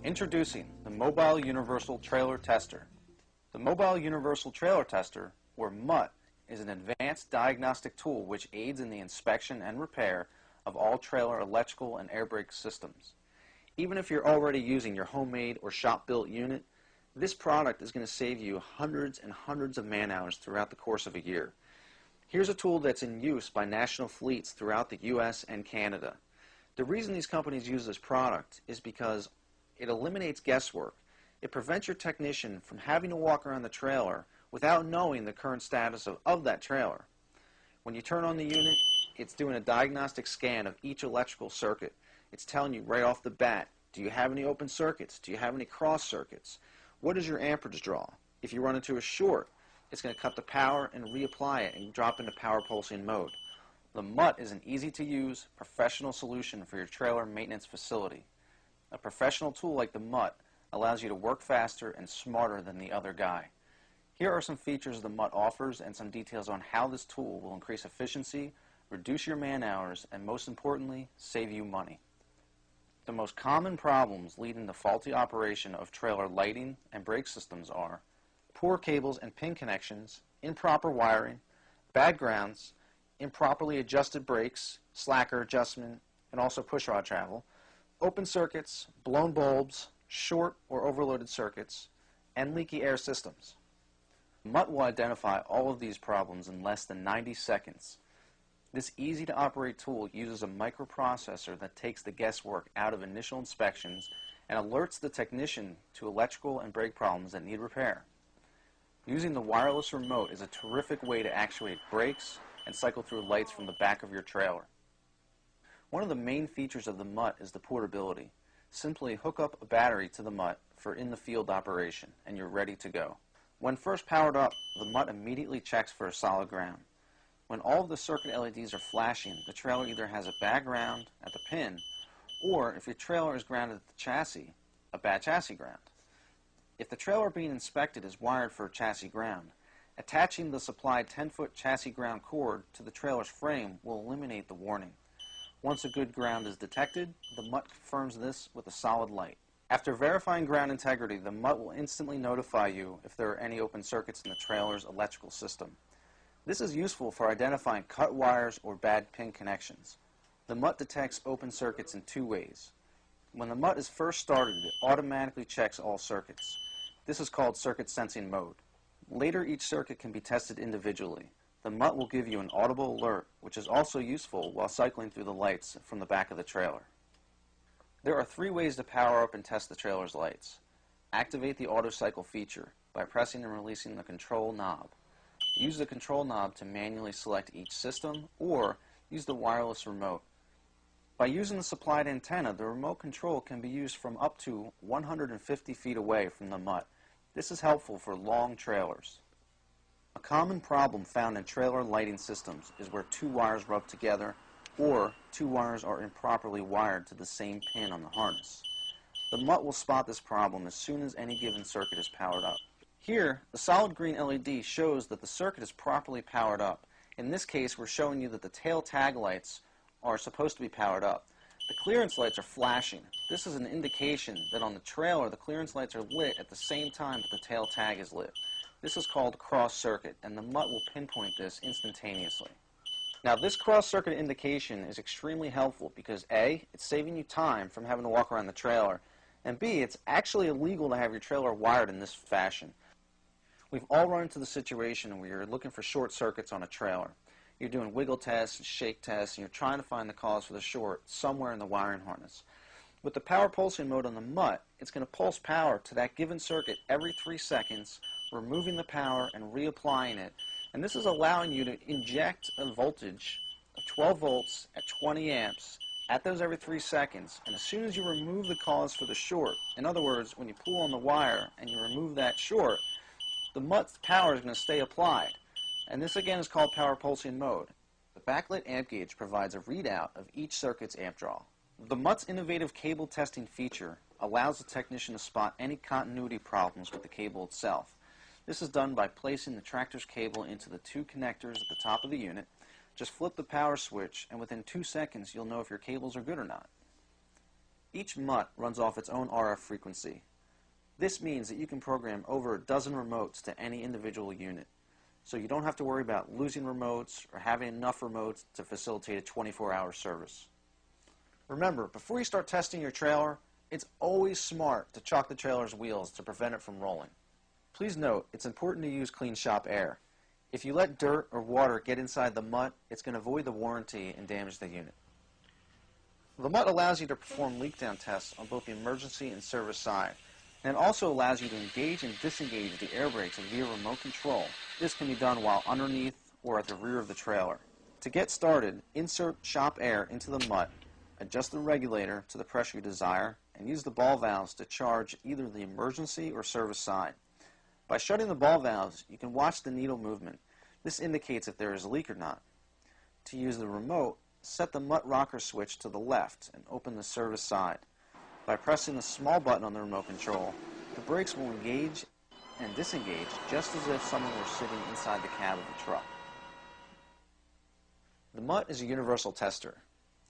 Introducing the Mobile Universal Trailer Tester. The Mobile Universal Trailer Tester, or MUT, is an advanced diagnostic tool which aids in the inspection and repair of all trailer electrical and air brake systems. Even if you're already using your homemade or shop-built unit, this product is going to save you hundreds and hundreds of man-hours throughout the course of a year. Here's a tool that's in use by national fleets throughout the U.S. and Canada. The reason these companies use this product is because it eliminates guesswork. It prevents your technician from having to walk around the trailer without knowing the current status of that trailer. When you turn on the unit, it's doing a diagnostic scan of each electrical circuit. It's telling you right off the bat, do you have any open circuits? Do you have any cross circuits? What is your amperage draw? If you run into a short, it's going to cut the power and reapply it and drop into power pulsing mode. The MUT is an easy-to-use, professional solution for your trailer maintenance facility. A professional tool like the MUT allows you to work faster and smarter than the other guy. Here are some features the MUT offers and some details on how this tool will increase efficiency, reduce your man-hours, and most importantly, save you money. The most common problems leading to faulty operation of trailer lighting and brake systems are poor cables and pin connections, improper wiring, bad grounds, improperly adjusted brakes, slacker adjustment, and also pushrod travel, open circuits, blown bulbs, short or overloaded circuits, and leaky air systems. MUT will identify all of these problems in less than 90 seconds. This easy-to-operate tool uses a microprocessor that takes the guesswork out of initial inspections and alerts the technician to electrical and brake problems that need repair. Using the wireless remote is a terrific way to actuate brakes and cycle through lights from the back of your trailer. One of the main features of the MUT is the portability. Simply hook up a battery to the MUT for in-the-field operation and you're ready to go. When first powered up, the MUT immediately checks for a solid ground. When all of the circuit LEDs are flashing, the trailer either has a bad ground at the pin, or if your trailer is grounded at the chassis, a bad chassis ground. If the trailer being inspected is wired for a chassis ground, attaching the supplied 10-foot chassis ground cord to the trailer's frame will eliminate the warning. Once a good ground is detected, the MUT confirms this with a solid light. After verifying ground integrity, the MUT will instantly notify you if there are any open circuits in the trailer's electrical system. This is useful for identifying cut wires or bad pin connections. The MUT detects open circuits in two ways. When the MUT is first started, it automatically checks all circuits. This is called circuit sensing mode. Later, each circuit can be tested individually. The MUT will give you an audible alert, which is also useful while cycling through the lights from the back of the trailer. There are three ways to power up and test the trailer's lights. Activate the auto cycle feature by pressing and releasing the control knob. Use the control knob to manually select each system, or use the wireless remote. By using the supplied antenna, the remote control can be used from up to 150 feet away from the MUT. This is helpful for long trailers. A common problem found in trailer lighting systems is where two wires rub together or two wires are improperly wired to the same pin on the harness. The MUT will spot this problem as soon as any given circuit is powered up. Here, the solid green LED shows that the circuit is properly powered up. In this case, we're showing you that the tail tag lights are supposed to be powered up. The clearance lights are flashing. This is an indication that on the trailer, the clearance lights are lit at the same time that the tail tag is lit. This is called cross circuit, and the MUT will pinpoint this instantaneously. Now, this cross circuit indication is extremely helpful because A, it's saving you time from having to walk around the trailer, and B, it's actually illegal to have your trailer wired in this fashion. We've all run into the situation where you're looking for short circuits on a trailer. You're doing wiggle tests, shake tests, and you're trying to find the cause for the short somewhere in the wiring harness. With the power pulsing mode on the MUT, it's going to pulse power to that given circuit every 3 seconds, removing the power and reapplying it. And this is allowing you to inject a voltage of 12 volts at 20 amps at those every 3 seconds. And as soon as you remove the cause for the short, in other words, when you pull on the wire and you remove that short, the MUT's power is going to stay applied. And this again is called power pulsing mode. The backlit amp gauge provides a readout of each circuit's amp draw. The MUT's innovative cable testing feature allows the technician to spot any continuity problems with the cable itself. This is done by placing the tractor's cable into the two connectors at the top of the unit. Just flip the power switch and within 2 seconds you'll know if your cables are good or not. Each Mutt runs off its own RF frequency. This means that you can program over a dozen remotes to any individual unit, so you don't have to worry about losing remotes or having enough remotes to facilitate a 24-hour service. Remember, before you start testing your trailer, it's always smart to chock the trailer's wheels to prevent it from rolling. Please note, it's important to use clean shop air. If you let dirt or water get inside the Mutt, it's going to void the warranty and damage the unit. The Mutt allows you to perform leak down tests on both the emergency and service side, and it also allows you to engage and disengage the air brakes via remote control. This can be done while underneath or at the rear of the trailer. To get started, insert shop air into the Mutt, adjust the regulator to the pressure you desire, and use the ball valves to charge either the emergency or service side. By shutting the ball valves, you can watch the needle movement. This indicates if there is a leak or not. To use the remote, set the Mutt rocker switch to the left and open the service side. By pressing the small button on the remote control, the brakes will engage and disengage just as if someone were sitting inside the cab of the truck. The Mutt is a universal tester.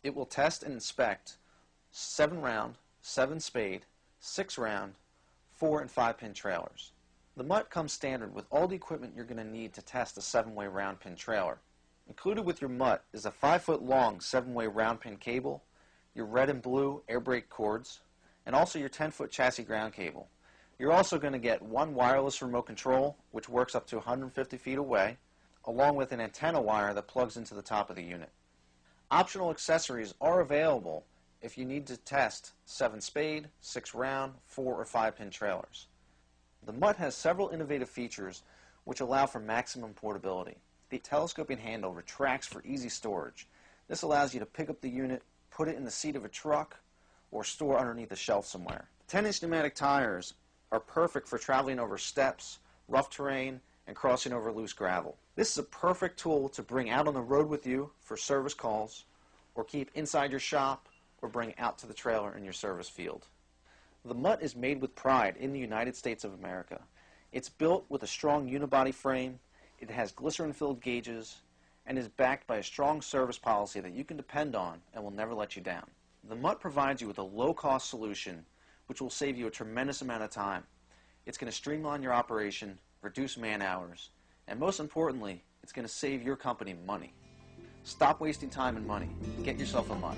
It will test and inspect 7-round, 7-spade, 6-round, 4 and 5-pin trailers. The Mutt comes standard with all the equipment you're going to need to test a 7-way round pin trailer. Included with your Mutt is a 5-foot-long 7-way round pin cable, your red and blue air brake cords, and also your 10-foot chassis ground cable. You're also going to get one wireless remote control, which works up to 150 feet away, along with an antenna wire that plugs into the top of the unit. Optional accessories are available if you need to test 7-spade, 6-round, 4 or 5-pin trailers. The Mutt has several innovative features which allow for maximum portability. The telescoping handle retracts for easy storage. This allows you to pick up the unit, put it in the seat of a truck, or store underneath a shelf somewhere. 10-inch pneumatic tires are perfect for traveling over steps, rough terrain, and crossing over loose gravel. This is a perfect tool to bring out on the road with you for service calls, or keep inside your shop, or bring out to the trailer in your service field. The Mutt is made with pride in the United States of America. It's built with a strong unibody frame, it has glycerin-filled gauges, and is backed by a strong service policy that you can depend on and will never let you down. The Mutt provides you with a low-cost solution which will save you a tremendous amount of time. It's going to streamline your operation, reduce man-hours, and most importantly, it's going to save your company money. Stop wasting time and money. Get yourself a Mutt.